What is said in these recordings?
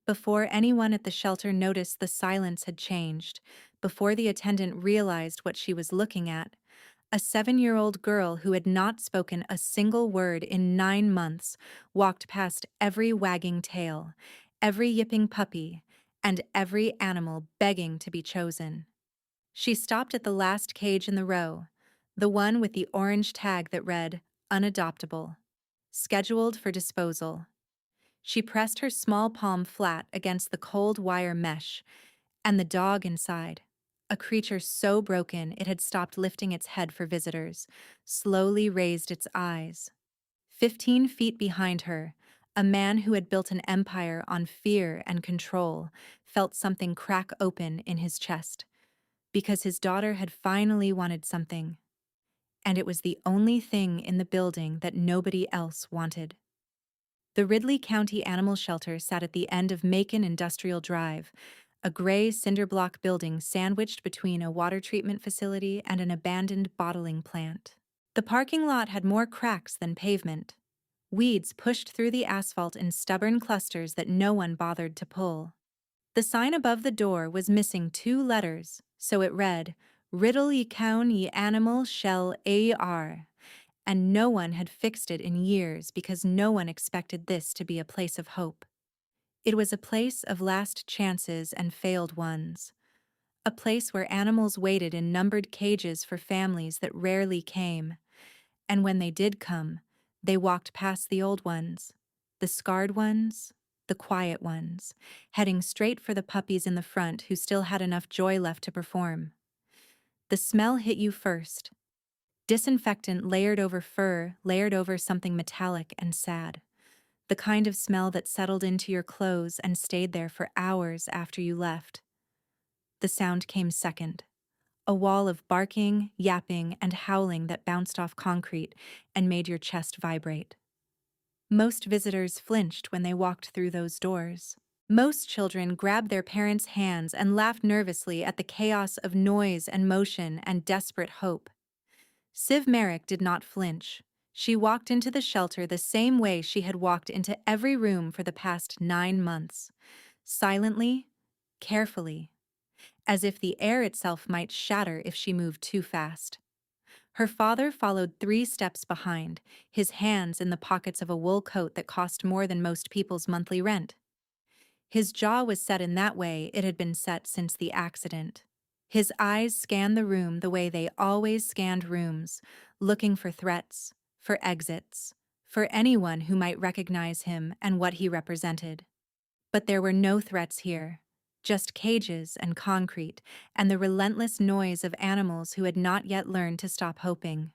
Before anyone at the shelter noticed, the silence had changed. Before the attendant realized what she was looking at, a 7-year-old girl who had not spoken a single word in 9 months walked past every wagging tail, every yipping puppy, and every animal begging to be chosen. She stopped at the last cage in the row, the one with the orange tag that read, "Unadoptable," scheduled for disposal. She pressed her small palm flat against the cold wire mesh, and the dog inside, a creature so broken it had stopped lifting its head for visitors, slowly raised its eyes. 15 feet behind her, a man who had built an empire on fear and control felt something crack open in his chest, because his daughter had finally wanted something, and it was the only thing in the building that nobody else wanted. The Ridley County Animal Shelter sat at the end of Macon Industrial Drive, a gray cinder-block building sandwiched between a water treatment facility and an abandoned bottling plant. The parking lot had more cracks than pavement. Weeds pushed through the asphalt in stubborn clusters that no one bothered to pull. The sign above the door was missing 2 letters, so it read, "Riddle ye cown ye animal shell AR," and no one had fixed it in years because no one expected this to be a place of hope. It was a place of last chances and failed ones, a place where animals waited in numbered cages for families that rarely came, and when they did come, they walked past the old ones, the scarred ones, the quiet ones, heading straight for the puppies in the front who still had enough joy left to perform. The smell hit you first. Disinfectant layered over fur, layered over something metallic and sad. The kind of smell that settled into your clothes and stayed there for hours after you left. The sound came second. A wall of barking, yapping, and howling that bounced off concrete and made your chest vibrate. Most visitors flinched when they walked through those doors. Most children grabbed their parents' hands and laughed nervously at the chaos of noise and motion and desperate hope. Siv Merrick did not flinch. She walked into the shelter the same way she had walked into every room for the past 9 months. Silently, carefully, as if the air itself might shatter if she moved too fast. Her father followed 3 steps behind, his hands in the pockets of a wool coat that cost more than most people's monthly rent. His jaw was set in that way it had been set since the accident. His eyes scanned the room the way they always scanned rooms, looking for threats, for exits, for anyone who might recognize him and what he represented. But there were no threats here, just cages and concrete and the relentless noise of animals who had not yet learned to stop hoping.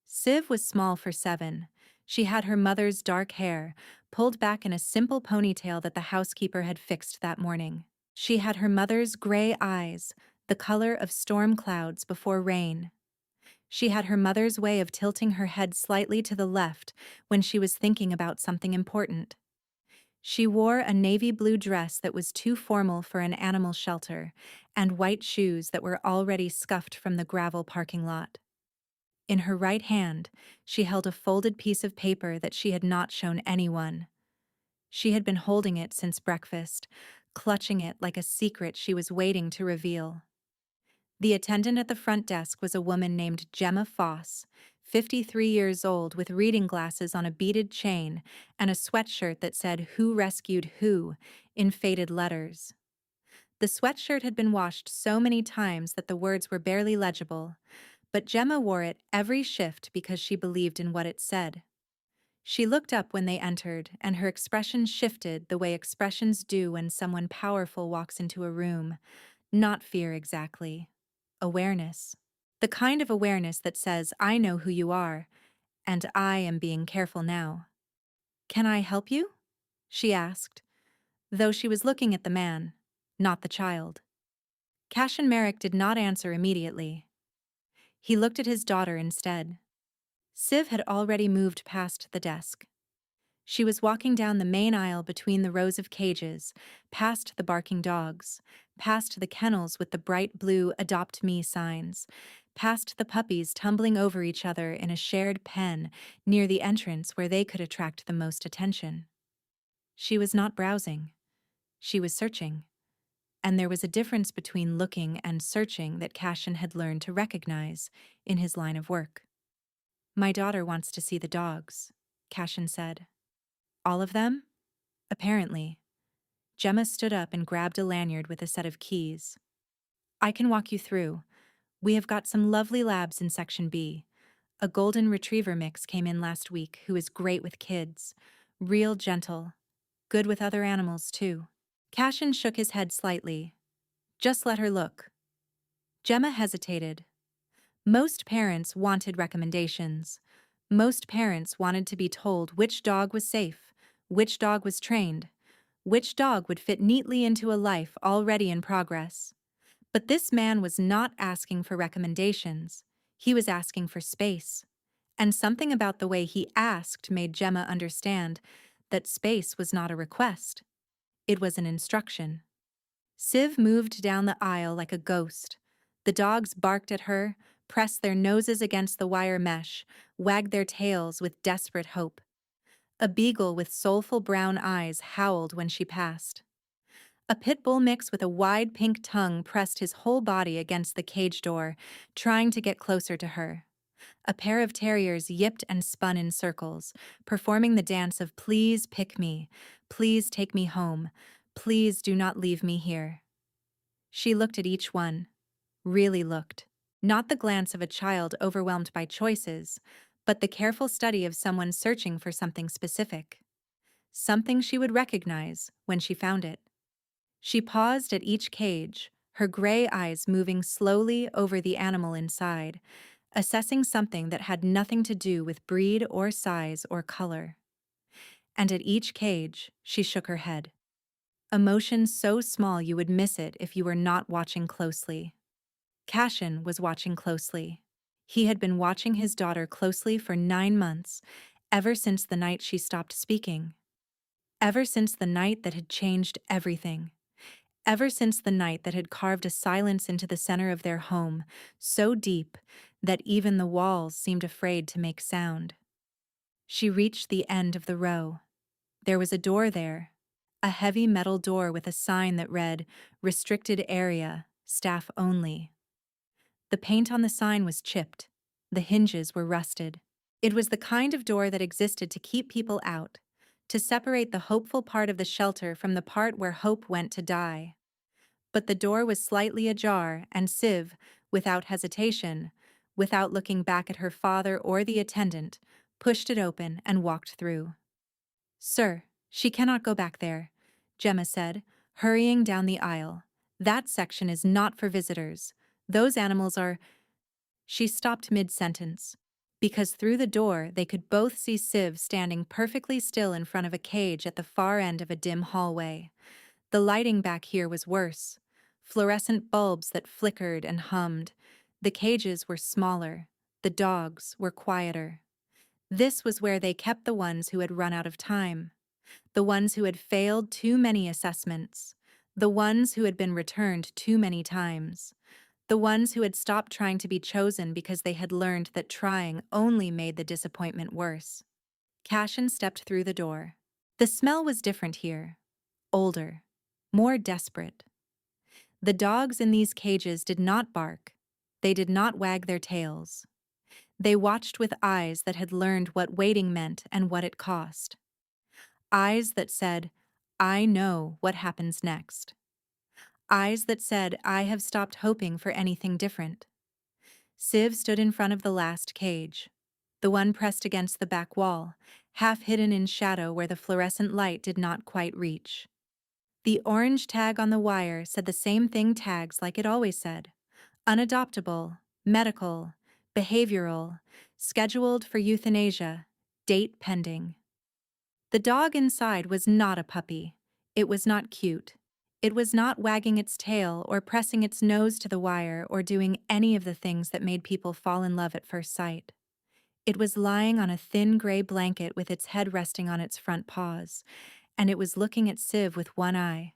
Siv was small for 7. She had her mother's dark hair, pulled back in a simple ponytail that the housekeeper had fixed that morning. She had her mother's gray eyes, the color of storm clouds before rain. She had her mother's way of tilting her head slightly to the left when she was thinking about something important. She wore a navy blue dress that was too formal for an animal shelter, and white shoes that were already scuffed from the gravel parking lot. In her right hand, she held a folded piece of paper that she had not shown anyone. She had been holding it since breakfast, clutching it like a secret she was waiting to reveal. The attendant at the front desk was a woman named Gemma Foss, 53 years old, with reading glasses on a beaded chain and a sweatshirt that said "Who Rescued Who" in faded letters. The sweatshirt had been washed so many times that the words were barely legible, but Gemma wore it every shift because she believed in what it said. She looked up when they entered, and her expression shifted the way expressions do when someone powerful walks into a room. Not fear exactly. Awareness. The kind of awareness that says, "I know who you are, and I am being careful now." "Can I help you?" she asked, though she was looking at the man, not the child. Cashin Merrick did not answer immediately. He looked at his daughter instead. Siv had already moved past the desk. She was walking down the main aisle between the rows of cages, past the barking dogs, past the kennels with the bright blue "Adopt Me" signs, past the puppies tumbling over each other in a shared pen near the entrance where they could attract the most attention. She was not browsing. She was searching, and there was a difference between looking and searching that Cashin had learned to recognize in his line of work. "My daughter wants to see the dogs," Cashin said. "All of them?" "Apparently." Gemma stood up and grabbed a lanyard with a set of keys. "I can walk you through. We have got some lovely labs in Section B. A golden retriever mix came in last week who is great with kids. Real gentle. Good with other animals, too." Cashin shook his head slightly. "Just let her look." Gemma hesitated. Most parents wanted recommendations. Most parents wanted to be told which dog was safe, which dog was trained, which dog would fit neatly into a life already in progress. But this man was not asking for recommendations. He was asking for space. And something about the way he asked made Gemma understand that space was not a request. It was an instruction. Siv moved down the aisle like a ghost. The dogs barked at her, pressed their noses against the wire mesh, wagged their tails with desperate hope. A beagle with soulful brown eyes howled when she passed. A pit bull mix with a wide pink tongue pressed his whole body against the cage door, trying to get closer to her. A pair of terriers yipped and spun in circles, performing the dance of "Please pick me, please take me home, please do not leave me here." She looked at each one, really looked. Not the glance of a child overwhelmed by choices, but the careful study of someone searching for something specific. Something she would recognize when she found it. She paused at each cage, her gray eyes moving slowly over the animal inside, assessing something that had nothing to do with breed or size or color. And at each cage, she shook her head. Emotion so small you would miss it if you were not watching closely. Cashin was watching closely. He had been watching his daughter closely for 9 months, ever since the night she stopped speaking. Ever since the night that had changed everything. Ever since the night that had carved a silence into the center of their home, so deep that even the walls seemed afraid to make sound. She reached the end of the row. There was a door there, a heavy metal door with a sign that read, "Restricted Area, Staff Only." The paint on the sign was chipped. The hinges were rusted. It was the kind of door that existed to keep people out, to separate the hopeful part of the shelter from the part where hope went to die. But the door was slightly ajar, and Siv, without hesitation, without looking back at her father or the attendant, pushed it open and walked through. "Sir, she cannot go back there," Gemma said, hurrying down the aisle. "That section is not for visitors. Those animals are—" She stopped mid-sentence, because through the door they could both see Siv standing perfectly still in front of a cage at the far end of a dim hallway. The lighting back here was worse. Fluorescent bulbs that flickered and hummed. The cages were smaller. The dogs were quieter. This was where they kept the ones who had run out of time. The ones who had failed too many assessments. The ones who had been returned too many times. The ones who had stopped trying to be chosen because they had learned that trying only made the disappointment worse. Cashin stepped through the door. The smell was different here. Older. More desperate. The dogs in these cages did not bark. They did not wag their tails. They watched with eyes that had learned what waiting meant and what it cost. Eyes that said, "I know what happens next." Eyes that said, "I have stopped hoping for anything different." Siv stood in front of the last cage, the one pressed against the back wall, half hidden in shadow where the fluorescent light did not quite reach. The orange tag on the wire said the same thing tags like it always said: unadoptable, medical, behavioral, scheduled for euthanasia, date pending. The dog inside was not a puppy. It was not cute. It was not wagging its tail or pressing its nose to the wire or doing any of the things that made people fall in love at first sight. It was lying on a thin gray blanket with its head resting on its front paws, and it was looking at Siv with one eye.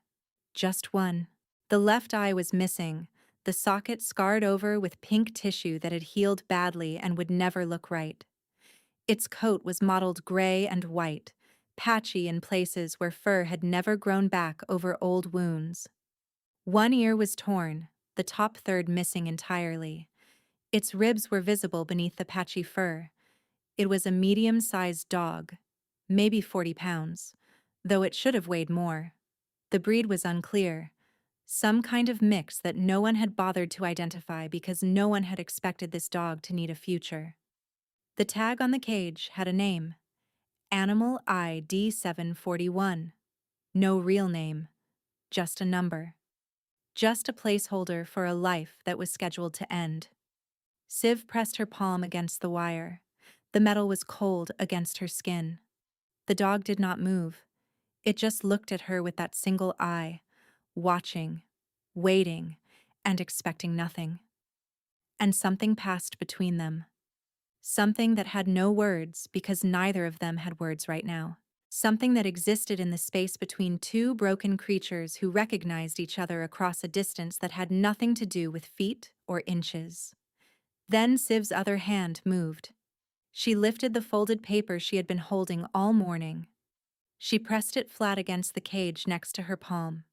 Just one. The left eye was missing, the socket scarred over with pink tissue that had healed badly and would never look right. Its coat was mottled gray and white, patchy in places where fur had never grown back over old wounds. One ear was torn, the top third missing entirely. Its ribs were visible beneath the patchy fur. It was a medium-sized dog, maybe 40 pounds, though it should have weighed more. The breed was unclear, some kind of mix that no one had bothered to identify because no one had expected this dog to need a future. The tag on the cage had a name, Animal ID 741. No real name, just a number. Just a placeholder for a life that was scheduled to end. Siv pressed her palm against the wire. The metal was cold against her skin. The dog did not move. It just looked at her with that single eye, watching, waiting, and expecting nothing. And something passed between them. Something that had no words because neither of them had words right now. Something that existed in the space between two broken creatures who recognized each other across a distance that had nothing to do with feet or inches. Then Siv's other hand moved. She lifted the folded paper she had been holding all morning. She pressed it flat against the cage next to her palm.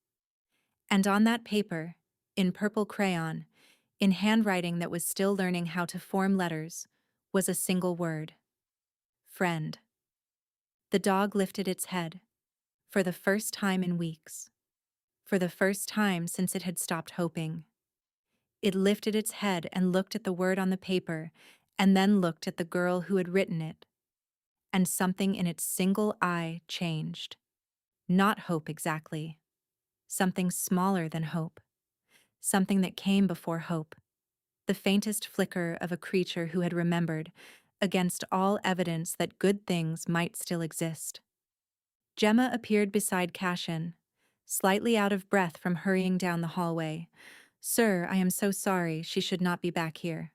And on that paper, in purple crayon, in handwriting that was still learning how to form letters, was a single word. Friend. The dog lifted its head, for the first time in weeks. For the first time since it had stopped hoping. It lifted its head and looked at the word on the paper, and then looked at the girl who had written it. And something in its single eye changed. Not hope exactly. Something smaller than hope. Something that came before hope. The faintest flicker of a creature who had remembered, against all evidence that good things might still exist. Gemma appeared beside Cashin, slightly out of breath from hurrying down the hallway. Sir, I am so sorry, she should not be back here.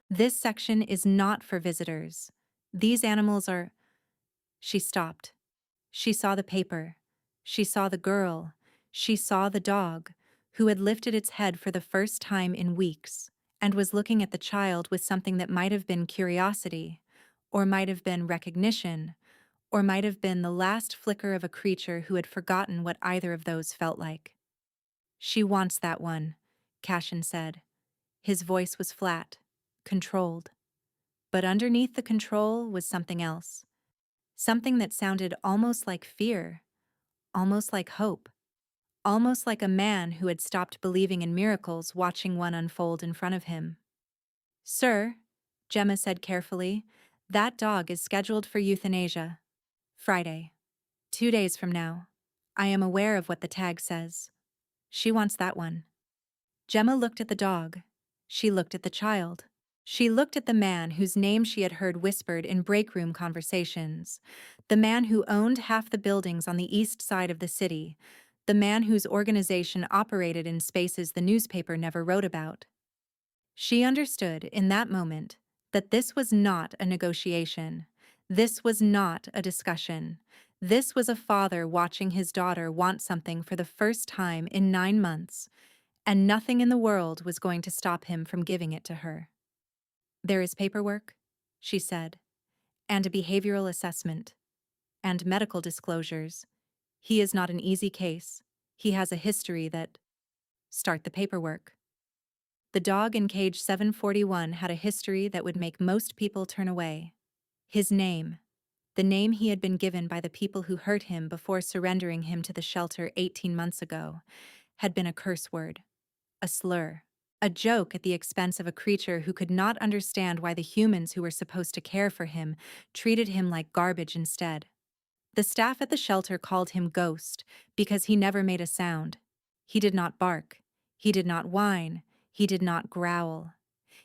This section is not for visitors. These animals are... She stopped. She saw the paper. She saw the girl. She saw the dog, who had lifted its head for the first time in weeks, and was looking at the child with something that might have been curiosity, or might have been recognition, or might have been the last flicker of a creature who had forgotten what either of those felt like. She wants that one, Cashin said. His voice was flat, controlled. But underneath the control was something else. Something that sounded almost like fear, almost like hope, almost like a man who had stopped believing in miracles watching one unfold in front of him. Sir, Gemma said carefully, that dog is scheduled for euthanasia. Friday. 2 days from now. I am aware of what the tag says. She wants that one. Gemma looked at the dog. She looked at the child. She looked at the man whose name she had heard whispered in break-room conversations, the man who owned half the buildings on the east side of the city, the man whose organization operated in spaces the newspaper never wrote about. She understood in that moment that this was not a negotiation. This was not a discussion. This was a father watching his daughter want something for the first time in 9 months, and nothing in the world was going to stop him from giving it to her. There is paperwork, she said, and a behavioral assessment, and medical disclosures. He is not an easy case. He has a history that... Start the paperwork. The dog in cage 741 had a history that would make most people turn away. His name, the name he had been given by the people who hurt him before surrendering him to the shelter 18 months ago, had been a curse word, a slur, a joke at the expense of a creature who could not understand why the humans who were supposed to care for him treated him like garbage instead. The staff at the shelter called him Ghost because he never made a sound. He did not bark. He did not whine. He did not growl.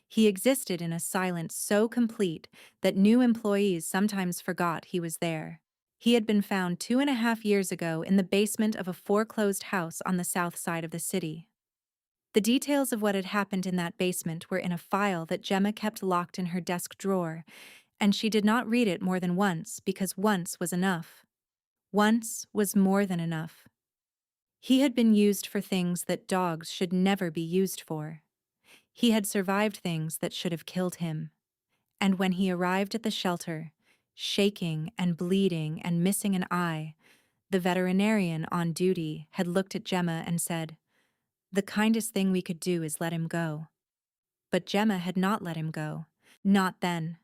He existed in a silence so complete that new employees sometimes forgot he was there. He had been found 2.5 years ago in the basement of a foreclosed house on the south side of the city. The details of what had happened in that basement were in a file that Gemma kept locked in her desk drawer, and she did not read it more than once because once was enough. Once was more than enough. He had been used for things that dogs should never be used for. He had survived things that should have killed him. And when he arrived at the shelter, Shaking and bleeding and missing an eye, the veterinarian on duty had looked at Gemma and said, "The kindest thing we could do is let him go." But Gemma had not let him go. Not then.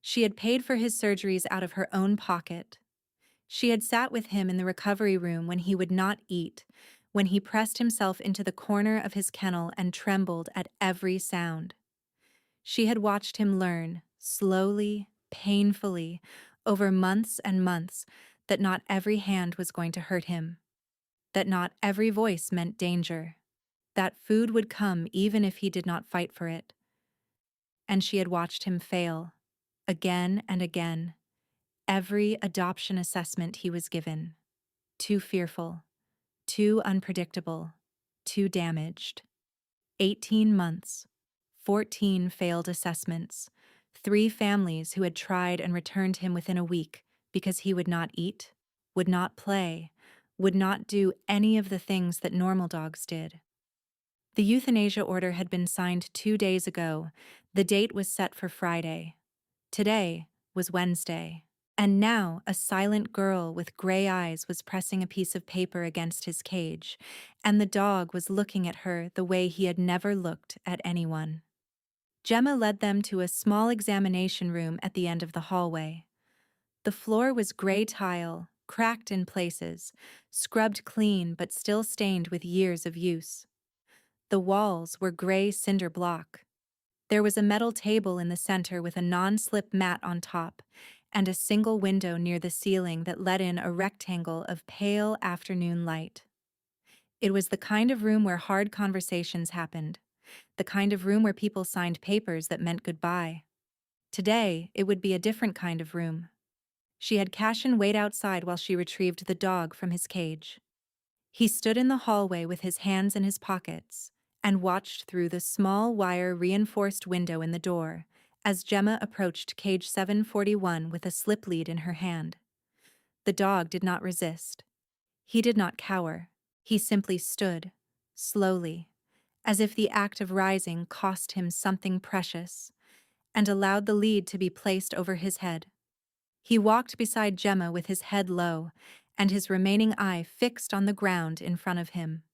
She had paid for his surgeries out of her own pocket. She had sat with him in the recovery room when he would not eat, when he pressed himself into the corner of his kennel and trembled at every sound. She had watched him learn, slowly, painfully, over months and months, that not every hand was going to hurt him, that not every voice meant danger, that food would come even if he did not fight for it. And she had watched him fail, again and again, every adoption assessment he was given. Too fearful, too unpredictable, too damaged. 18 months, 14 failed assessments, 3 families who had tried and returned him within a week because he would not eat, would not play, would not do any of the things that normal dogs did. The euthanasia order had been signed 2 days ago. The date was set for Friday. Today was Wednesday. And now a silent girl with gray eyes was pressing a piece of paper against his cage, and the dog was looking at her the way he had never looked at anyone. Gemma led them to a small examination room at the end of the hallway. The floor was gray tile, cracked in places, scrubbed clean but still stained with years of use. The walls were gray cinder block. There was a metal table in the center with a non-slip mat on top, and a single window near the ceiling that let in a rectangle of pale afternoon light. It was the kind of room where hard conversations happened, the kind of room where people signed papers that meant goodbye. Today, it would be a different kind of room. She had Cashin wait outside while she retrieved the dog from his cage. He stood in the hallway with his hands in his pockets and watched through the small wire-reinforced window in the door as Gemma approached cage 741 with a slip lead in her hand. The dog did not resist. He did not cower. He simply stood, slowly, as if the act of rising cost him something precious, and allowed the lead to be placed over his head. He walked beside Gemma with his head low, and his remaining eye fixed on the ground in front of him.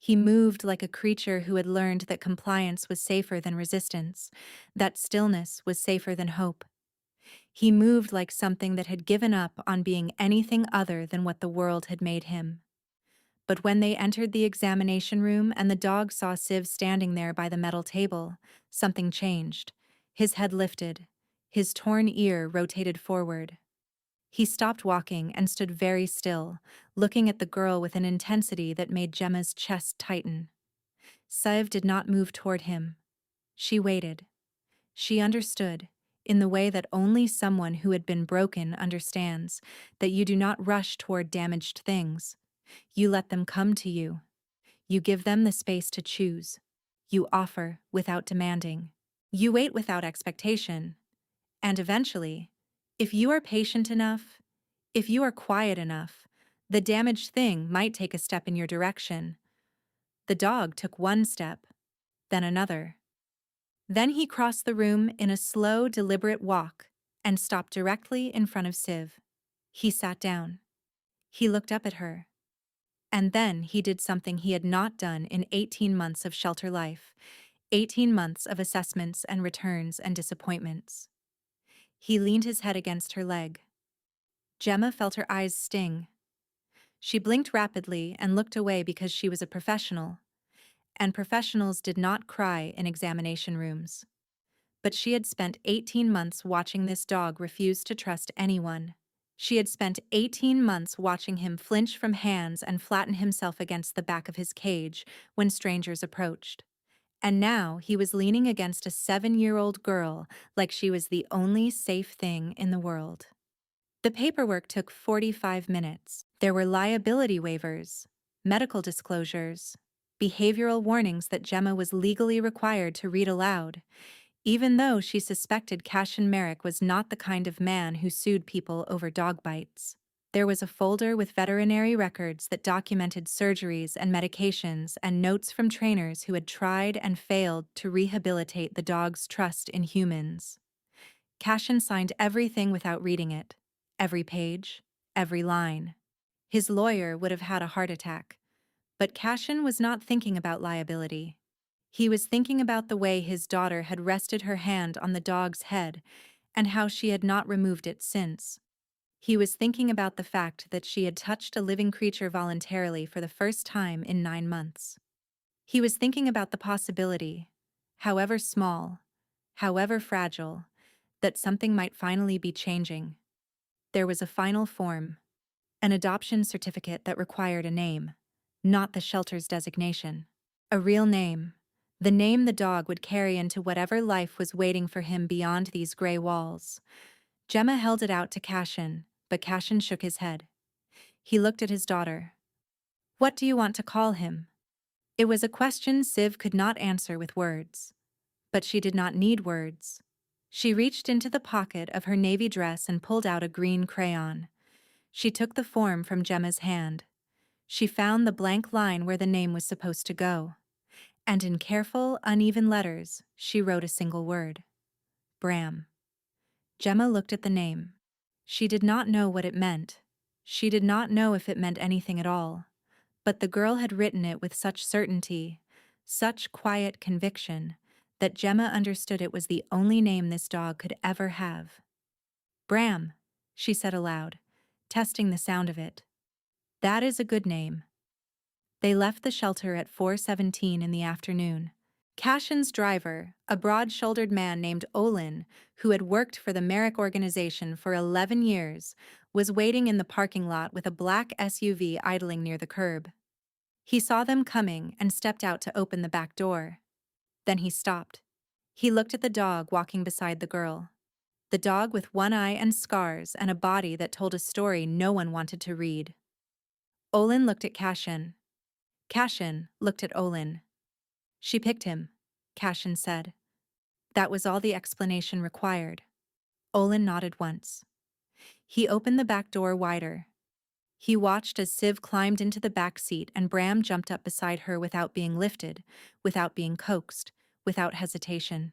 He moved like a creature who had learned that compliance was safer than resistance, that stillness was safer than hope. He moved like something that had given up on being anything other than what the world had made him. But when they entered the examination room and the dog saw Siv standing there by the metal table, something changed. His head lifted. His torn ear rotated forward. He stopped walking and stood very still, looking at the girl with an intensity that made Gemma's chest tighten. Siv did not move toward him. She waited. She understood, in the way that only someone who had been broken understands, that you do not rush toward damaged things. You let them come to you. You give them the space to choose. You offer without demanding. You wait without expectation. And eventually, if you are patient enough, if you are quiet enough, the damaged thing might take a step in your direction. The dog took one step, then another. Then he crossed the room in a slow, deliberate walk and stopped directly in front of Siv. He sat down. He looked up at her. And then he did something he had not done in 18 months of shelter life, 18 months of assessments and returns and disappointments. He leaned his head against her leg. Gemma felt her eyes sting. She blinked rapidly and looked away because she was a professional, and professionals did not cry in examination rooms. But she had spent 18 months watching this dog refuse to trust anyone. She had spent 18 months watching him flinch from hands and flatten himself against the back of his cage when strangers approached. And now he was leaning against a 7-year-old girl like she was the only safe thing in the world. The paperwork took 45 minutes. There were liability waivers, medical disclosures, behavioral warnings that Gemma was legally required to read aloud, even though she suspected Cashin Merrick was not the kind of man who sued people over dog bites. There was a folder with veterinary records that documented surgeries and medications and notes from trainers who had tried and failed to rehabilitate the dog's trust in humans. Cashin signed everything without reading it. Every page, every line. His lawyer would have had a heart attack. But Cashin was not thinking about liability. He was thinking about the way his daughter had rested her hand on the dog's head and how she had not removed it since. He was thinking about the fact that she had touched a living creature voluntarily for the first time in 9 months. He was thinking about the possibility, however small, however fragile, that something might finally be changing. There was a final form, an adoption certificate that required a name, not the shelter's designation. A real name, the name the dog would carry into whatever life was waiting for him beyond these gray walls. Gemma held it out to Cashin, but Cashin shook his head. He looked at his daughter. "What do you want to call him?" It was a question Siv could not answer with words. But she did not need words. She reached into the pocket of her navy dress and pulled out a green crayon. She took the form from Gemma's hand. She found the blank line where the name was supposed to go. And in careful, uneven letters, she wrote a single word. Bram. Gemma looked at the name. She did not know what it meant. She did not know if it meant anything at all. But the girl had written it with such certainty, such quiet conviction, that Gemma understood it was the only name this dog could ever have. Bram, she said aloud, testing the sound of it. That is a good name. They left the shelter at 4:17 in the afternoon. Cashin's driver, a broad-shouldered man named Olin, who had worked for the Merrick organization for 11 years, was waiting in the parking lot with a black SUV idling near the curb. He saw them coming and stepped out to open the back door. Then he stopped. He looked at the dog walking beside the girl. The dog with one eye and scars and a body that told a story no one wanted to read. Olin looked at Cashin. Cashin looked at Olin. She picked him, Cashin said. That was all the explanation required. Olin nodded once. He opened the back door wider. He watched as Siv climbed into the back seat and Bram jumped up beside her without being lifted, without being coaxed, without hesitation.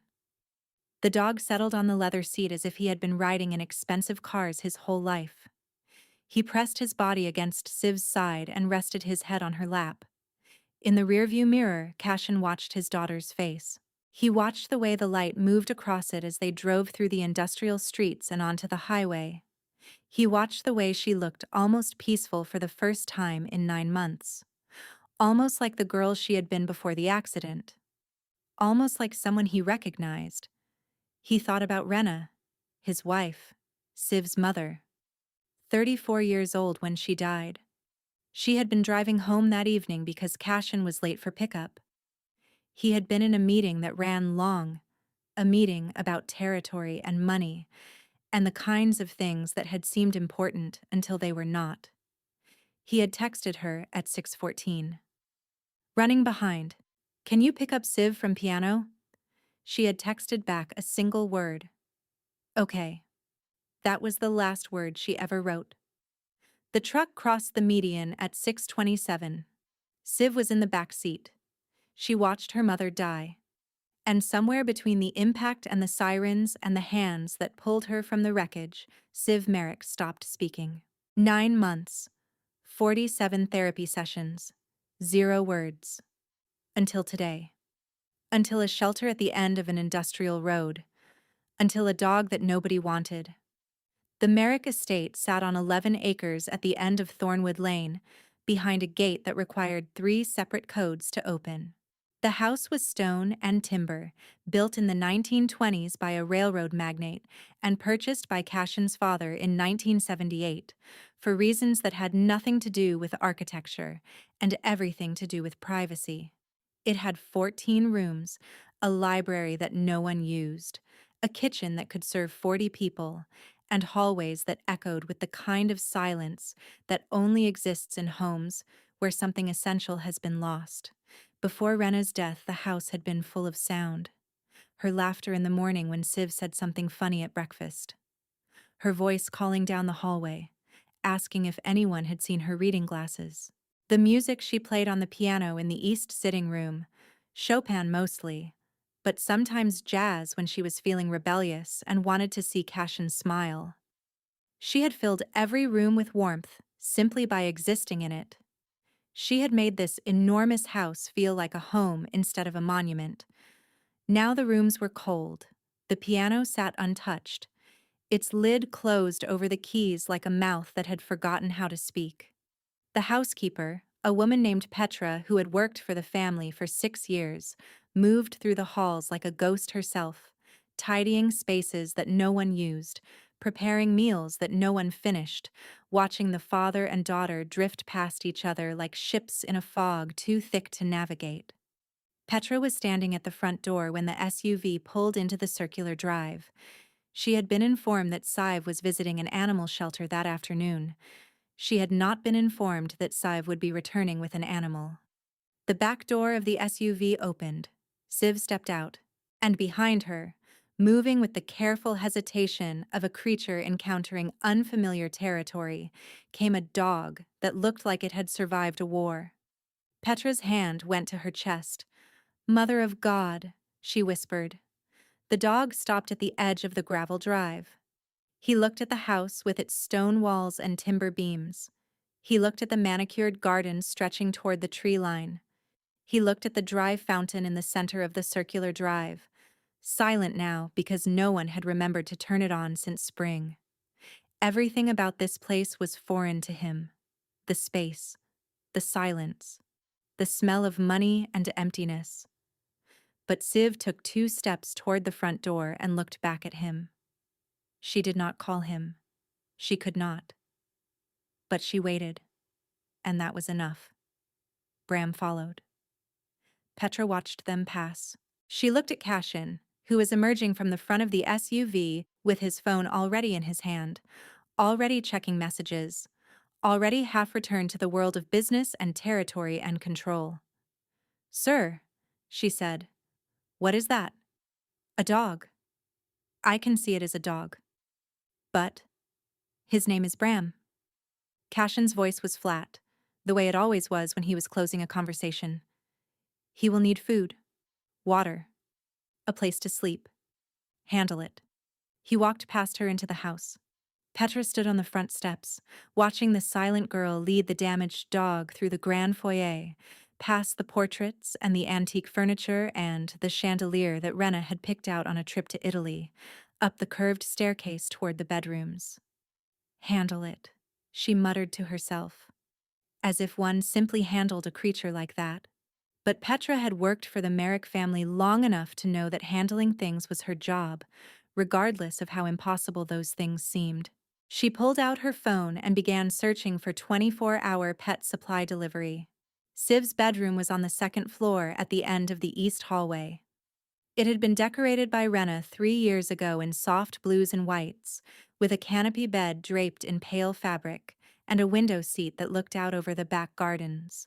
The dog settled on the leather seat as if he had been riding in expensive cars his whole life. He pressed his body against Siv's side and rested his head on her lap. In the rearview mirror, Cashin watched his daughter's face. He watched the way the light moved across it as they drove through the industrial streets and onto the highway. He watched the way she looked almost peaceful for the first time in 9 months. Almost like the girl she had been before the accident. Almost like someone he recognized. He thought about Rena, his wife, Siv's mother. 34 years old when she died. She had been driving home that evening because Cashin was late for pickup. He had been in a meeting that ran long, a meeting about territory and money, and the kinds of things that had seemed important until they were not. He had texted her at 6:14. Running behind. Can you pick up Siv from piano? She had texted back a single word. Okay. That was the last word she ever wrote. The truck crossed the median at 6:27. Siv was in the back seat. She watched her mother die. And somewhere between the impact and the sirens and the hands that pulled her from the wreckage, Siv Merrick stopped speaking. 9 months. 47 therapy sessions. 0 words. Until today. Until a shelter at the end of an industrial road. Until a dog that nobody wanted. The Merrick estate sat on 11 acres at the end of Thornwood Lane, behind a gate that required 3 separate codes to open. The house was stone and timber, built in the 1920s by a railroad magnate and purchased by Cashin's father in 1978, for reasons that had nothing to do with architecture and everything to do with privacy. It had 14 rooms, a library that no one used, a kitchen that could serve 40 people, and hallways that echoed with the kind of silence that only exists in homes where something essential has been lost. Before Rena's death, the house had been full of sound. Her laughter in the morning when Siv said something funny at breakfast. Her voice calling down the hallway, asking if anyone had seen her reading glasses. The music she played on the piano in the east sitting room, Chopin mostly, but sometimes jazz when she was feeling rebellious and wanted to see Cashin smile. She had filled every room with warmth simply by existing in it. She had made this enormous house feel like a home instead of a monument. Now the rooms were cold. The piano sat untouched, its lid closed over the keys like a mouth that had forgotten how to speak. The housekeeper, a woman named Petra who had worked for the family for 6 years, moved through the halls like a ghost herself, tidying spaces that no one used, preparing meals that no one finished, watching the father and daughter drift past each other like ships in a fog too thick to navigate. Petra was standing at the front door when the SUV pulled into the circular drive. She had been informed that Sive was visiting an animal shelter that afternoon. She had not been informed that Sive would be returning with an animal. The back door of the SUV opened. Siv stepped out, and behind her, moving with the careful hesitation of a creature encountering unfamiliar territory, came a dog that looked like it had survived a war. Petra's hand went to her chest. "Mother of God," she whispered. The dog stopped at the edge of the gravel drive. He looked at the house with its stone walls and timber beams. He looked at the manicured garden stretching toward the tree line. He looked at the dry fountain in the center of the circular drive, silent now because no one had remembered to turn it on since spring. Everything about this place was foreign to him. The space, the silence, the smell of money and emptiness. But Siv took 2 steps toward the front door and looked back at him. She did not call him. She could not. But she waited, and that was enough. Bram followed. Petra watched them pass. She looked at Cashin, who was emerging from the front of the SUV with his phone already in his hand, already checking messages, already half returned to the world of business and territory and control. "Sir," she said, "what is that?" "A dog." "I can see it is a dog." "But his name is Bram." Cashin's voice was flat, the way it always was when he was closing a conversation. "He will need food, water, a place to sleep. Handle it." He walked past her into the house. Petra stood on the front steps, watching the silent girl lead the damaged dog through the grand foyer, past the portraits and the antique furniture and the chandelier that Rena had picked out on a trip to Italy, up the curved staircase toward the bedrooms. "Handle it," she muttered to herself, as if one simply handled a creature like that. But Petra had worked for the Merrick family long enough to know that handling things was her job, regardless of how impossible those things seemed. She pulled out her phone and began searching for 24-hour pet supply delivery. Siv's bedroom was on the second floor at the end of the east hallway. It had been decorated by Rena 3 years ago in soft blues and whites, with a canopy bed draped in pale fabric and a window seat that looked out over the back gardens.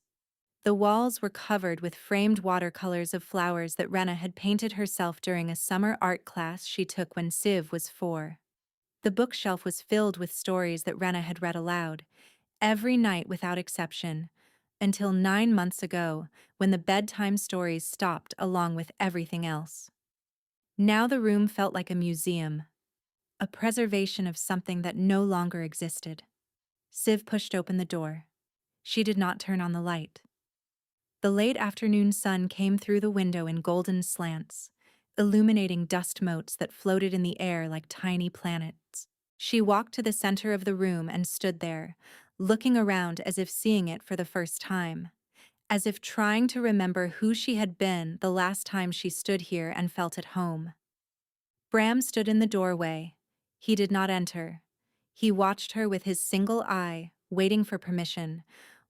The walls were covered with framed watercolors of flowers that Rena had painted herself during a summer art class she took when Siv was 4. The bookshelf was filled with stories that Rena had read aloud, every night without exception, until 9 months ago, when the bedtime stories stopped along with everything else. Now the room felt like a museum, a preservation of something that no longer existed. Siv pushed open the door. She did not turn on the light. The late afternoon sun came through the window in golden slants, illuminating dust motes that floated in the air like tiny planets. She walked to the center of the room and stood there, looking around as if seeing it for the first time, as if trying to remember who she had been the last time she stood here and felt at home. Bram stood in the doorway. He did not enter. He watched her with his single eye, waiting for permission,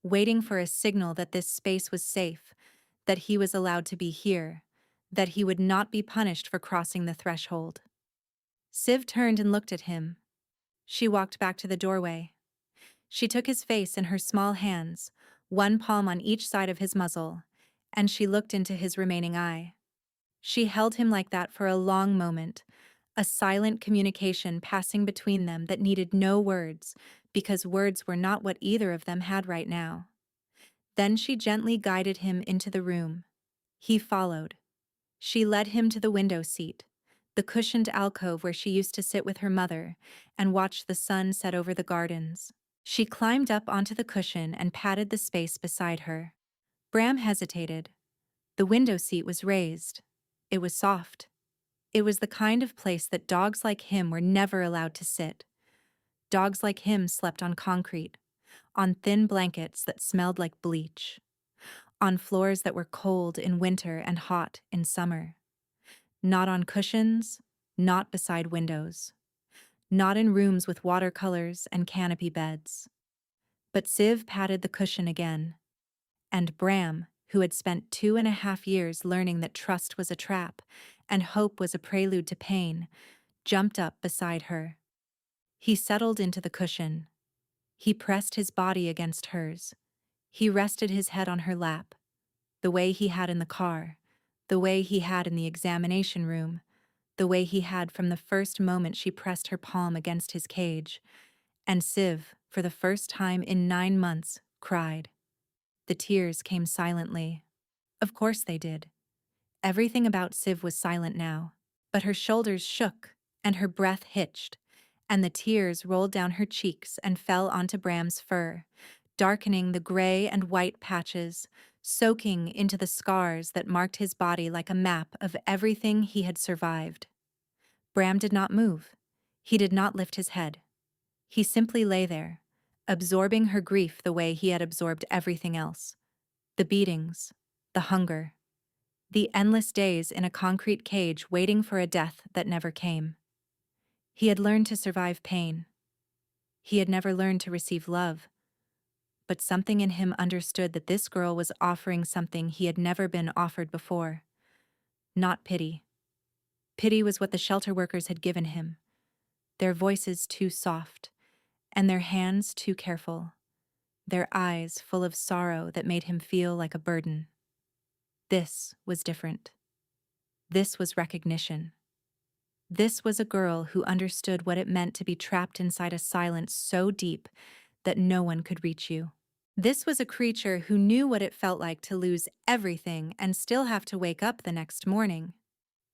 waiting for a signal that this space was safe, that he was allowed to be here, that he would not be punished for crossing the threshold. Siv turned and looked at him. She walked back to the doorway. She took his face in her small hands, one palm on each side of his muzzle, and she looked into his remaining eye. She held him like that for a long moment, a silent communication passing between them that needed no words, because words were not what either of them had right now. Then she gently guided him into the room. He followed. She led him to the window seat, the cushioned alcove where she used to sit with her mother and watch the sun set over the gardens. She climbed up onto the cushion and patted the space beside her. Bram hesitated. The window seat was raised. It was soft. It was the kind of place that dogs like him were never allowed to sit. Dogs like him slept on concrete, on thin blankets that smelled like bleach, on floors that were cold in winter and hot in summer. Not on cushions, not beside windows, not in rooms with watercolors and canopy beds. But Siv patted the cushion again, and Bram, who had spent 2.5 years learning that trust was a trap and hope was a prelude to pain, jumped up beside her. He settled into the cushion. He pressed his body against hers. He rested his head on her lap, the way he had in the car, the way he had in the examination room, the way he had from the first moment she pressed her palm against his cage. And Siv, for the first time in 9 months, cried. The tears came silently. Of course they did. Everything about Siv was silent now, but her shoulders shook and her breath hitched, and the tears rolled down her cheeks and fell onto Bram's fur, darkening the gray and white patches, soaking into the scars that marked his body like a map of everything he had survived. Bram did not move. He did not lift his head. He simply lay there, absorbing her grief the way he had absorbed everything else. The beatings, the hunger, the endless days in a concrete cage waiting for a death that never came. He had learned to survive pain. He had never learned to receive love. But something in him understood that this girl was offering something he had never been offered before. Not pity. Pity was what the shelter workers had given him. Their voices too soft, and their hands too careful. Their eyes full of sorrow that made him feel like a burden. This was different. This was recognition. This was a girl who understood what it meant to be trapped inside a silence so deep that no one could reach you. This was a creature who knew what it felt like to lose everything and still have to wake up the next morning.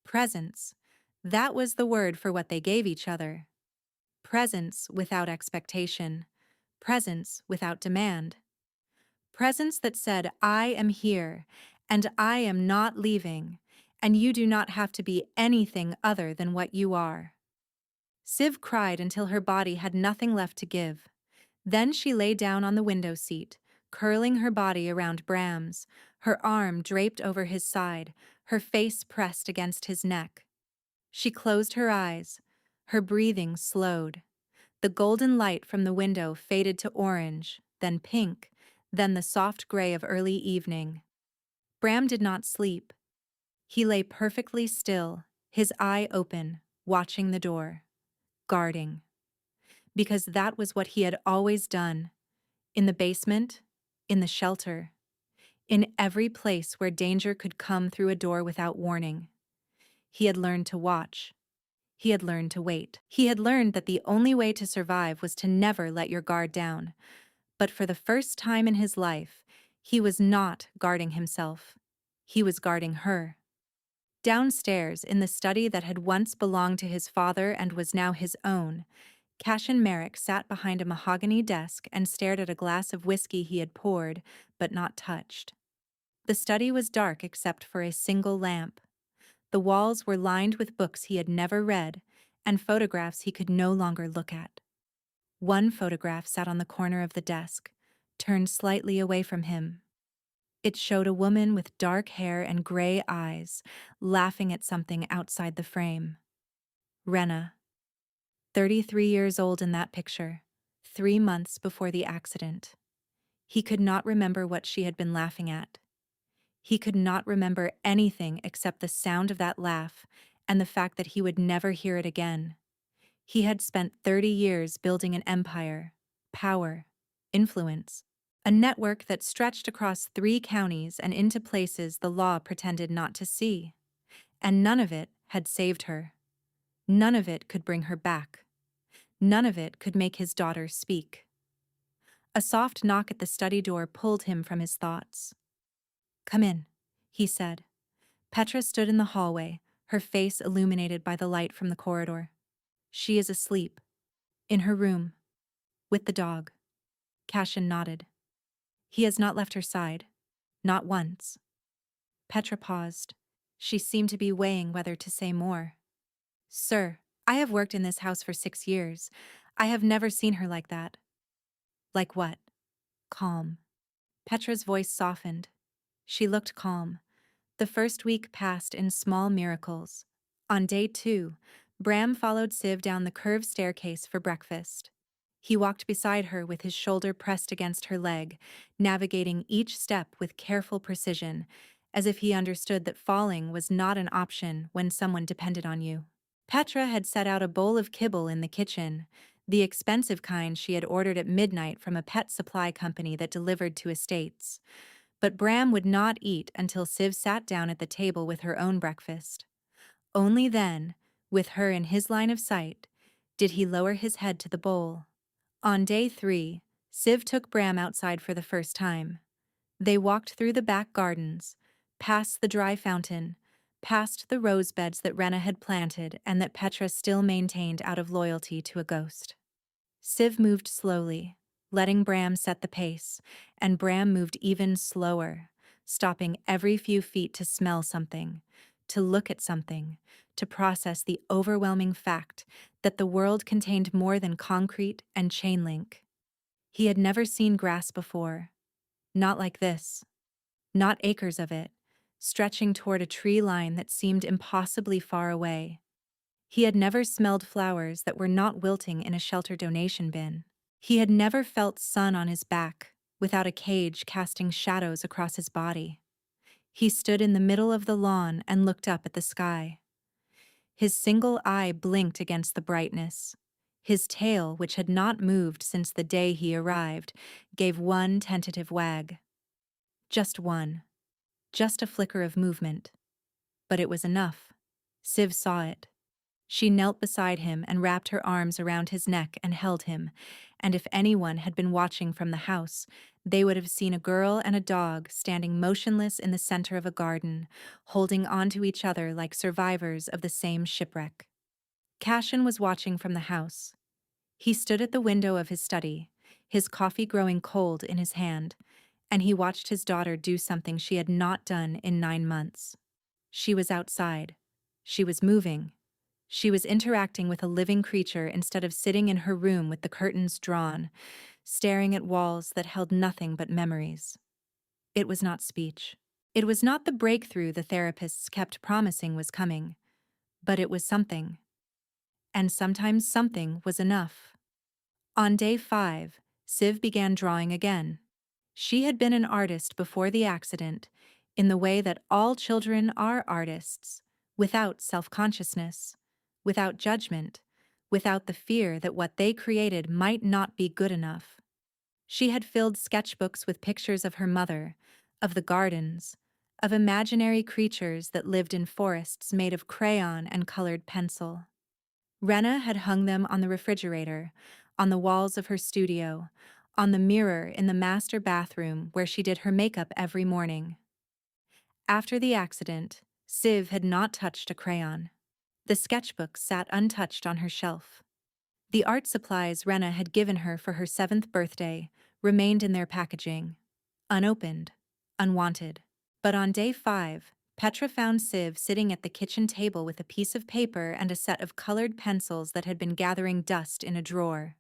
Presence. That was the word for what they gave each other. Presence without expectation. Presence without demand. Presence that said, I am here, and I am not leaving, and you do not have to be anything other than what you are. Siv cried until her body had nothing left to give. Then she lay down on the window seat, curling her body around Bram's, her arm draped over his side, her face pressed against his neck. She closed her eyes. Her breathing slowed. The golden light from the window faded to orange, then pink, then the soft gray of early evening. Bram did not sleep. He lay perfectly still, his eye open, watching the door, guarding. Because that was what he had always done. In the basement, in the shelter, in every place where danger could come through a door without warning. He had learned to watch. He had learned to wait. He had learned that the only way to survive was to never let your guard down. But for the first time in his life, he was not guarding himself. He was guarding her. Downstairs, in the study that had once belonged to his father and was now his own, Cashin Merrick sat behind a mahogany desk and stared at a glass of whiskey he had poured, but not touched. The study was dark except for a single lamp. The walls were lined with books he had never read and photographs he could no longer look at. One photograph sat on the corner of the desk, turned slightly away from him. It showed a woman with dark hair and gray eyes, laughing at something outside the frame. Rena, 33 years old in that picture, 3 months before the accident. He could not remember what she had been laughing at. He could not remember anything except the sound of that laugh and the fact that he would never hear it again. He had spent 30 years building an empire, power, influence, a network that stretched across 3 counties and into places the law pretended not to see. And none of it had saved her. None of it could bring her back. None of it could make his daughter speak. A soft knock at the study door pulled him from his thoughts. "Come in," he said. Petra stood in the hallway, her face illuminated by the light from the corridor. She is asleep. In her room. With the dog. Cashin nodded. He has not left her side. Not once. Petra paused. She seemed to be weighing whether to say more. Sir, I have worked in this house for 6 years. I have never seen her like that. Like what? Calm. Petra's voice softened. She looked calm. The first week passed in small miracles. On day 2, Bram followed Siv down the curved staircase for breakfast. He walked beside her with his shoulder pressed against her leg, navigating each step with careful precision, as if he understood that falling was not an option when someone depended on you. Petra had set out a bowl of kibble in the kitchen, the expensive kind she had ordered at midnight from a pet supply company that delivered to estates. But Bram would not eat until Siv sat down at the table with her own breakfast. Only then, with her in his line of sight, did he lower his head to the bowl. On day 3, Siv took Bram outside for the first time. They walked through the back gardens, past the dry fountain, past the rose beds that Rena had planted and that Petra still maintained out of loyalty to a ghost. Siv moved slowly, letting Bram set the pace, and Bram moved even slower, stopping every few feet to smell something, to look at something, to process the overwhelming fact that the world contained more than concrete and chain link. He had never seen grass before. Not like this. Not acres of it, stretching toward a tree line that seemed impossibly far away. He had never smelled flowers that were not wilting in a shelter donation bin. He had never felt sun on his back, without a cage casting shadows across his body. He stood in the middle of the lawn and looked up at the sky. His single eye blinked against the brightness. His tail, which had not moved since the day he arrived, gave one tentative wag. Just one. Just a flicker of movement. But it was enough. Siv saw it. She knelt beside him and wrapped her arms around his neck and held him, and if anyone had been watching from the house, they would have seen a girl and a dog standing motionless in the center of a garden, holding on to each other like survivors of the same shipwreck. Cashin was watching from the house. He stood at the window of his study, his coffee growing cold in his hand, and he watched his daughter do something she had not done in 9 months. She was outside. She was moving. She was interacting with a living creature instead of sitting in her room with the curtains drawn, staring at walls that held nothing but memories. It was not speech. It was not the breakthrough the therapists kept promising was coming, but it was something. And sometimes something was enough. On day 5, Siv began drawing again. She had been an artist before the accident, in the way that all children are artists, without self-consciousness, without judgment, without the fear that what they created might not be good enough. She had filled sketchbooks with pictures of her mother, of the gardens, of imaginary creatures that lived in forests made of crayon and colored pencil. Rena had hung them on the refrigerator, on the walls of her studio, on the mirror in the master bathroom where she did her makeup every morning. After the accident, Siv had not touched a crayon. The sketchbook sat untouched on her shelf. The art supplies Rena had given her for her 7th birthday remained in their packaging, unopened, unwanted. But on day 5, Petra found Siv sitting at the kitchen table with a piece of paper and a set of colored pencils that had been gathering dust in a drawer.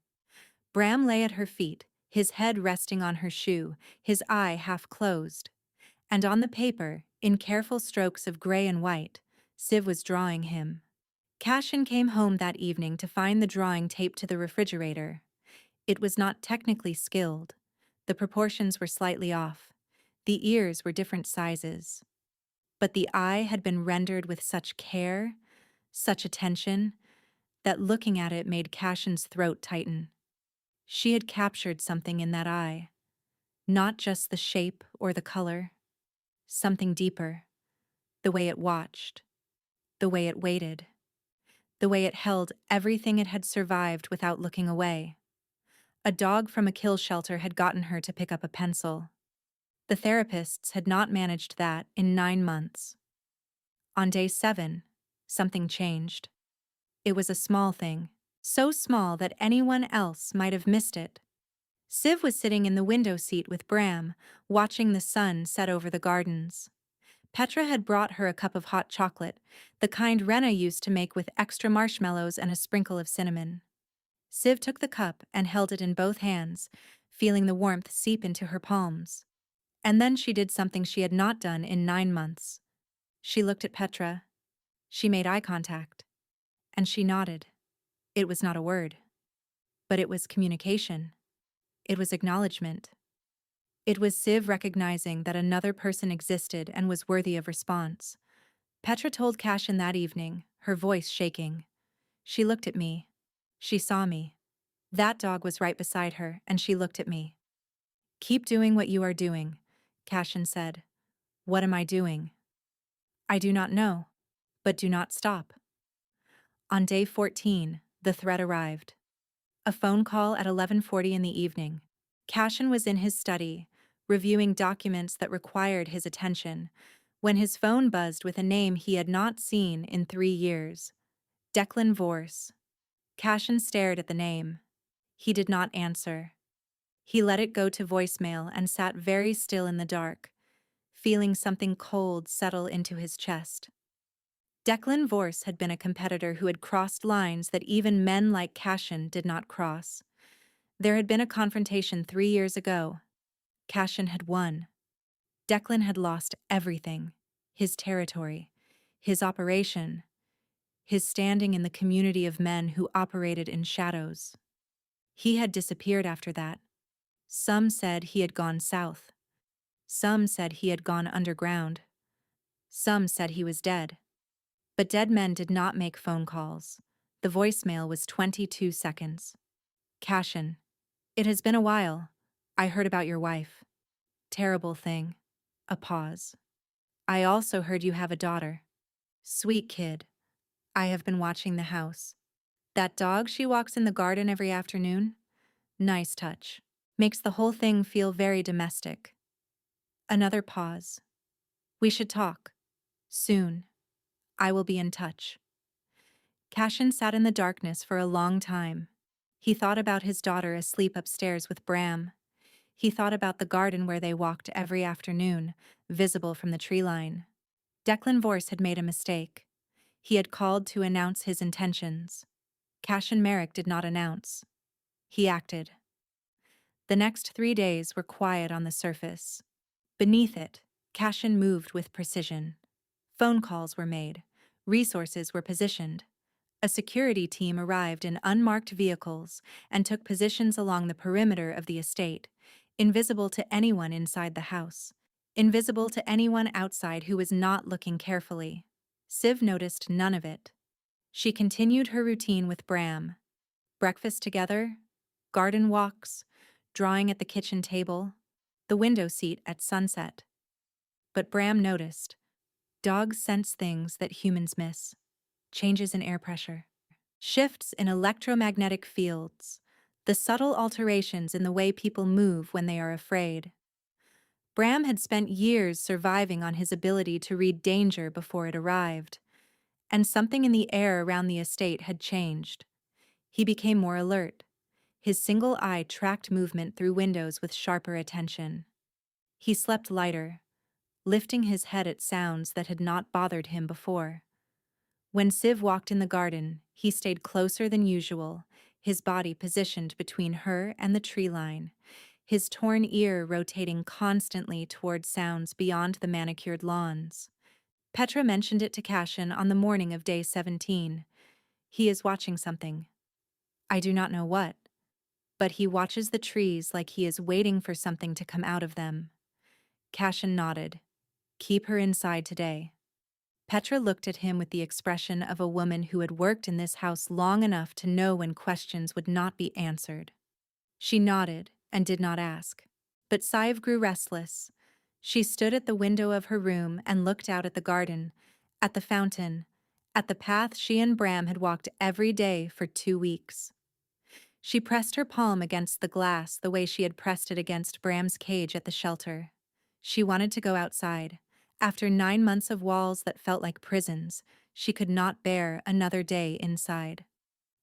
Bram lay at her feet, his head resting on her shoe, his eye half closed. And on the paper, in careful strokes of gray and white, Siv was drawing him. Cashin came home that evening to find the drawing taped to the refrigerator. It was not technically skilled. The proportions were slightly off. The ears were different sizes. But the eye had been rendered with such care, such attention, that looking at it made Cashin's throat tighten. She had captured something in that eye. Not just the shape or the color. Something deeper. The way it watched. The way it waited. The way it held everything it had survived without looking away. A dog from a kill shelter had gotten her to pick up a pencil. The therapists had not managed that in 9 months. On day 7, something changed. It was a small thing, so small that anyone else might have missed it. Siv was sitting in the window seat with Bram, watching the sun set over the gardens. Petra had brought her a cup of hot chocolate, the kind Rena used to make with extra marshmallows and a sprinkle of cinnamon. Siv took the cup and held it in both hands, feeling the warmth seep into her palms. And then she did something she had not done in 9 months. She looked at Petra. She made eye contact. And she nodded. It was not a word. But it was communication. It was acknowledgement. It was Siv recognizing that another person existed and was worthy of response. Petra told Cashin that evening, her voice shaking. She looked at me. She saw me. That dog was right beside her, and she looked at me. Keep doing what you are doing, Cashin said. What am I doing? I do not know. But do not stop. On day 14, the threat arrived. A phone call at 11:40 in the evening. Cashin was in his study, reviewing documents that required his attention, when his phone buzzed with a name he had not seen in 3 years. Declan Vorse. Cashin stared at the name. He did not answer. He let it go to voicemail and sat very still in the dark, feeling something cold settle into his chest. Declan Vorse had been a competitor who had crossed lines that even men like Cashin did not cross. There had been a confrontation 3 years ago. Cashin had won. Declan had lost everything: his territory, his operation, his standing in the community of men who operated in shadows. He had disappeared after that. Some said he had gone south. Some said he had gone underground. Some said he was dead. But dead men did not make phone calls. The voicemail was 22 seconds. Cashin. It has been a while. I heard about your wife. Terrible thing. A pause. I also heard you have a daughter. Sweet kid. I have been watching the house. That dog she walks in the garden every afternoon? Nice touch. Makes the whole thing feel very domestic. Another pause. We should talk. Soon. I will be in touch. Cashin sat in the darkness for a long time. He thought about his daughter asleep upstairs with Bram. He thought about the garden where they walked every afternoon, visible from the tree line. Declan Vorse had made a mistake. He had called to announce his intentions. Cashin Merrick did not announce. He acted. The next 3 days were quiet on the surface. Beneath it, Cashin moved with precision. Phone calls were made. Resources were positioned. A security team arrived in unmarked vehicles and took positions along the perimeter of the estate, invisible to anyone inside the house, invisible to anyone outside who was not looking carefully. Siv noticed none of it. She continued her routine with Bram. Breakfast together, garden walks, drawing at the kitchen table, the window seat at sunset. But Bram noticed. Dogs sense things that humans miss. Changes in air pressure. Shifts in electromagnetic fields. The subtle alterations in the way people move when they are afraid. Bram had spent years surviving on his ability to read danger before it arrived. And something in the air around the estate had changed. He became more alert. His single eye tracked movement through windows with sharper attention. He slept lighter, lifting his head at sounds that had not bothered him before. When Siv walked in the garden, he stayed closer than usual, his body positioned between her and the tree line, his torn ear rotating constantly toward sounds beyond the manicured lawns. Petra mentioned it to Cashin on the morning of day 17. He is watching something. I do not know what, but he watches the trees like he is waiting for something to come out of them. Cashin nodded. Keep her inside today. Petra looked at him with the expression of a woman who had worked in this house long enough to know when questions would not be answered. She nodded and did not ask. But Siv grew restless. She stood at the window of her room and looked out at the garden, at the fountain, at the path she and Bram had walked every day for 2 weeks. She pressed her palm against the glass the way she had pressed it against Bram's cage at the shelter. She wanted to go outside, After 9 months of walls that felt like prisons, she could not bear another day inside.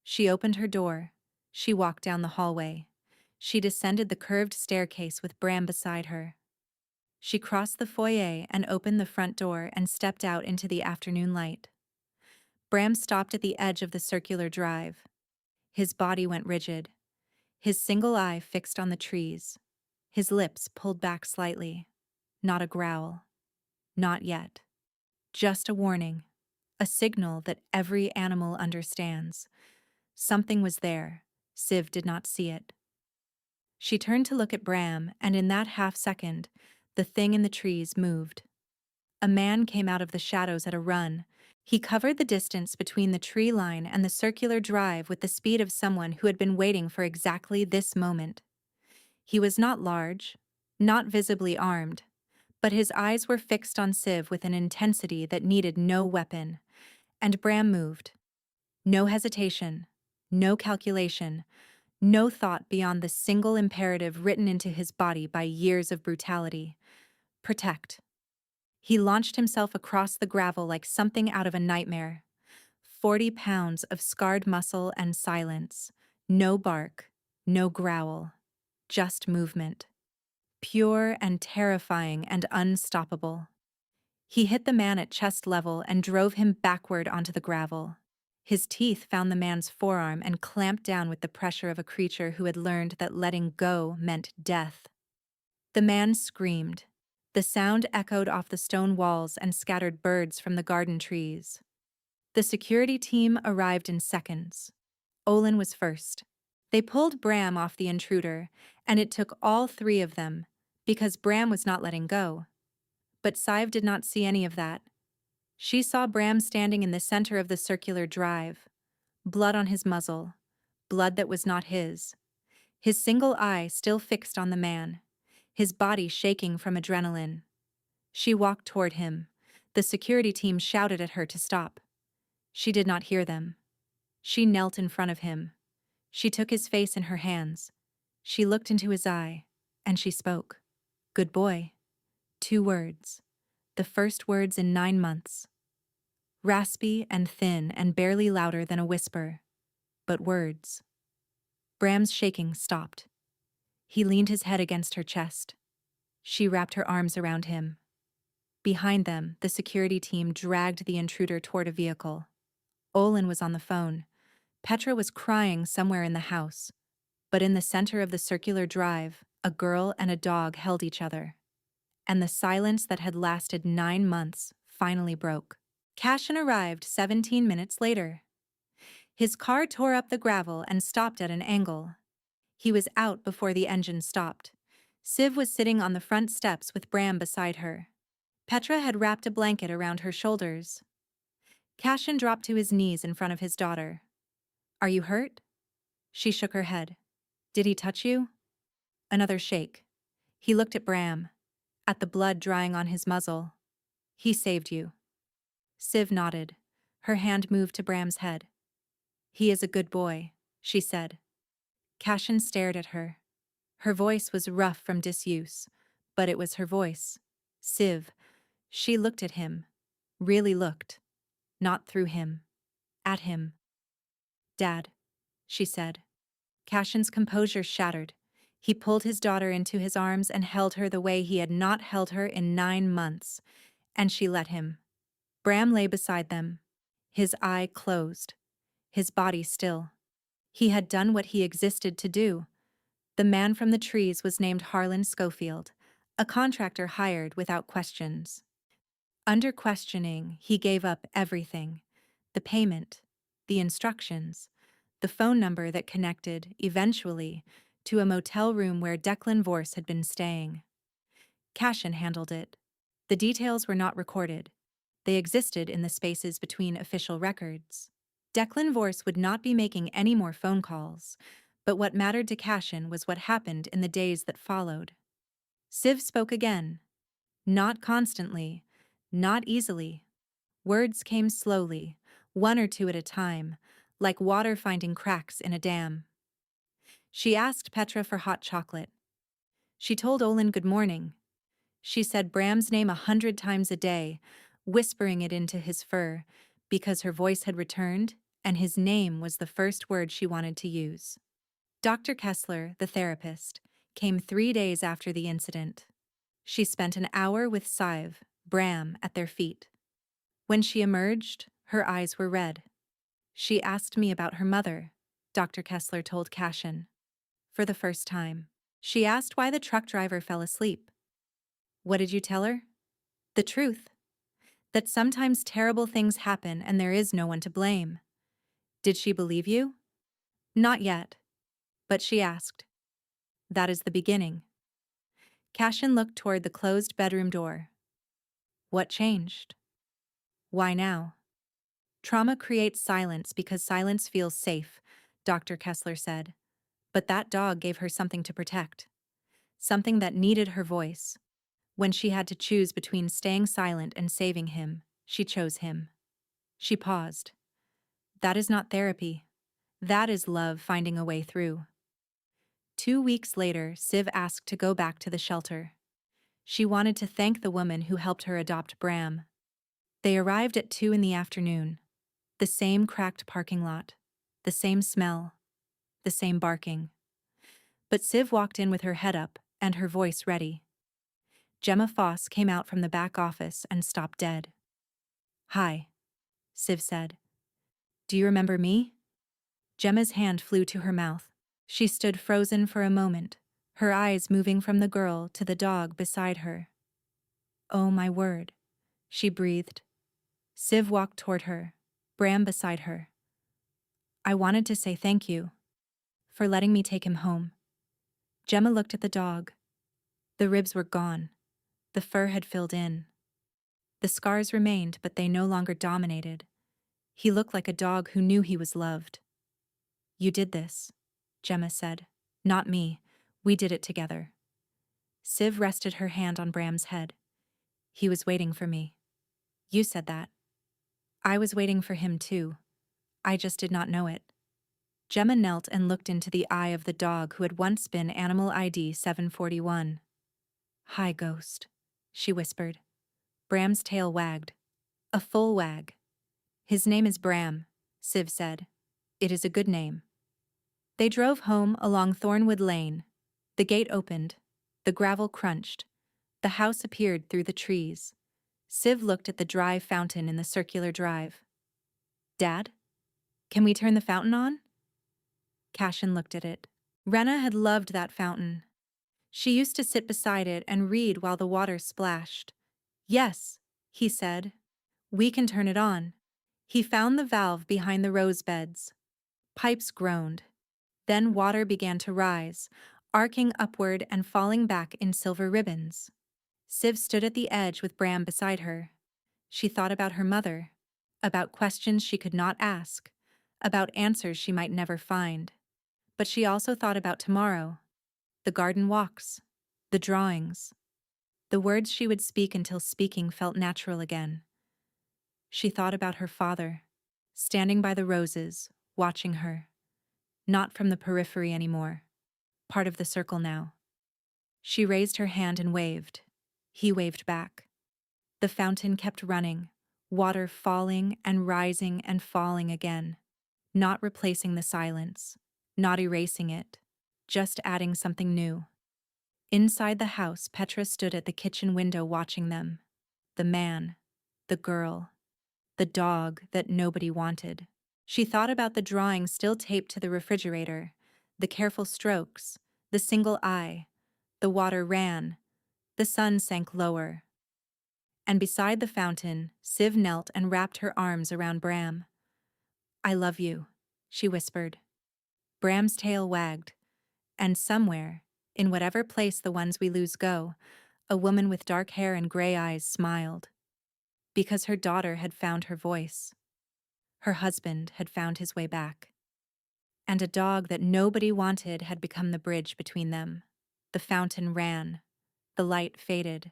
She opened her door. She walked down the hallway. She descended the curved staircase with Bram beside her. She crossed the foyer and opened the front door and stepped out into the afternoon light. Bram stopped at the edge of the circular drive. His body went rigid, his single eye fixed on the trees, his lips pulled back slightly. Not a growl. Not yet. Just a warning. A signal that every animal understands. Something was there. Siv did not see it. She turned to look at Bram, and in that half-second, the thing in the trees moved. A man came out of the shadows at a run. He covered the distance between the tree line and the circular drive with the speed of someone who had been waiting for exactly this moment. He was not large, not visibly armed, but his eyes were fixed on Siv with an intensity that needed no weapon. And Bram moved. No hesitation, no calculation, no thought beyond the single imperative written into his body by years of brutality. Protect. He launched himself across the gravel like something out of a nightmare. 40 pounds of scarred muscle and silence. No bark, no growl. Just movement. Pure and terrifying and unstoppable. He hit the man at chest level and drove him backward onto the gravel. His teeth found the man's forearm and clamped down with the pressure of a creature who had learned that letting go meant death. The man screamed. The sound echoed off the stone walls and scattered birds from the garden trees. The security team arrived in seconds. Olin was first. They pulled Bram off the intruder, and it took all three of them, because Bram was not letting go. But Siv did not see any of that. She saw Bram standing in the center of the circular drive. Blood on his muzzle. Blood that was not his. His single eye still fixed on the man. His body shaking from adrenaline. She walked toward him. The security team shouted at her to stop. She did not hear them. She knelt in front of him. She took his face in her hands. She looked into his eye, and she spoke. Good boy. 2 words. The first words in 9 months. Raspy and thin and barely louder than a whisper. But words. Bram's shaking stopped. He leaned his head against her chest. She wrapped her arms around him. Behind them, the security team dragged the intruder toward a vehicle. Olin was on the phone. Petra was crying somewhere in the house. But in the center of the circular drive, a girl and a dog held each other. And the silence that had lasted 9 months finally broke. Cashin arrived 17 minutes later. His car tore up the gravel and stopped at an angle. He was out before the engine stopped. Siv was sitting on the front steps with Bram beside her. Petra had wrapped a blanket around her shoulders. Cashin dropped to his knees in front of his daughter. Are you hurt? She shook her head. Did he touch you? Another shake. He looked at Bram, at the blood drying on his muzzle. He saved you. Siv nodded. Her hand moved to Bram's head. He is a good boy, she said. Cashin stared at her. Her voice was rough from disuse, but it was her voice. Siv. She looked at him. Really looked. Not through him. At him. Dad, she said. Cashin's composure shattered. He pulled his daughter into his arms and held her the way he had not held her in 9 months, and she let him. Bram lay beside them, his eye closed, his body still. He had done what he existed to do. The man from the trees was named Harlan Schofield, a contractor hired without questions. Under questioning, he gave up everything: the payment, the instructions, the phone number that connected, eventually, to a motel room where Declan Vorse had been staying. Cashin handled it. The details were not recorded. They existed in the spaces between official records. Declan Vorse would not be making any more phone calls, but what mattered to Cashin was what happened in the days that followed. Siv spoke again. Not constantly, not easily. Words came slowly, 1 or 2 at a time, like water finding cracks in a dam. She asked Petra for hot chocolate. She told Olin good morning. She said Bram's name 100 times a day, whispering it into his fur, because her voice had returned, and his name was the first word she wanted to use. Dr. Kessler, the therapist, came 3 days after the incident. She spent an hour with Sive, Bram, at their feet. When she emerged, her eyes were red. She asked me about her mother, Dr. Kessler told Cashin. For the first time. She asked why the truck driver fell asleep. What did you tell her? The truth. That sometimes terrible things happen and there is no one to blame. Did she believe you? Not yet. But she asked. That is the beginning. Cashin looked toward the closed bedroom door. What changed? Why now? Trauma creates silence because silence feels safe, Dr. Kessler said. But that dog gave her something to protect. Something that needed her voice. When she had to choose between staying silent and saving him, she chose him. She paused. That is not therapy. That is love finding a way through. 2 weeks later, Siv asked to go back to the shelter. She wanted to thank the woman who helped her adopt Bram. They arrived at 2 in the afternoon. The same cracked parking lot. The same smell. The same barking. But Siv walked in with her head up and her voice ready. Gemma Foss came out from the back office and stopped dead. Hi, Siv said. Do you remember me? Gemma's hand flew to her mouth. She stood frozen for a moment, her eyes moving from the girl to the dog beside her. Oh my word, she breathed. Siv walked toward her, Bram beside her. I wanted to say thank you for letting me take him home. Gemma looked at the dog. The ribs were gone. The fur had filled in. The scars remained, but they no longer dominated. He looked like a dog who knew he was loved. You did this, Gemma said. Not me. We did it together. Siv rested her hand on Bram's head. He was waiting for me. You said that. I was waiting for him too. I just did not know it. Gemma knelt and looked into the eye of the dog who had once been Animal ID 741. Hi, Ghost, she whispered. Bram's tail wagged. A full wag. His name is Bram, Siv said. It is a good name. They drove home along Thornwood Lane. The gate opened. The gravel crunched. The house appeared through the trees. Siv looked at the dry fountain in the circular drive. Dad? Can we turn the fountain on? Cashin looked at it. Rena had loved that fountain. She used to sit beside it and read while the water splashed. Yes, he said. We can turn it on. He found the valve behind the rose beds. Pipes groaned. Then water began to rise, arcing upward and falling back in silver ribbons. Siv stood at the edge with Bram beside her. She thought about her mother, about questions she could not ask, about answers she might never find. But she also thought about tomorrow, the garden walks, the drawings, the words she would speak until speaking felt natural again. She thought about her father, standing by the roses, watching her. Not from the periphery anymore, part of the circle now. She raised her hand and waved. He waved back. The fountain kept running, water falling and rising and falling again, not replacing the silence, not erasing it, just adding something new. Inside the house, Petra stood at the kitchen window watching them. The man, the girl, the dog that nobody wanted. She thought about the drawing still taped to the refrigerator, the careful strokes, the single eye. The water ran. The sun sank lower. And beside the fountain, Siv knelt and wrapped her arms around Bram. I love you, she whispered. Bram's tail wagged. And somewhere, in whatever place the ones we lose go, a woman with dark hair and gray eyes smiled. Because her daughter had found her voice. Her husband had found his way back. And a dog that nobody wanted had become the bridge between them. The fountain ran. The light faded.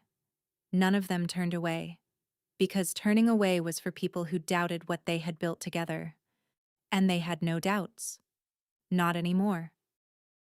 None of them turned away. Because turning away was for people who doubted what they had built together. And they had no doubts. Not anymore.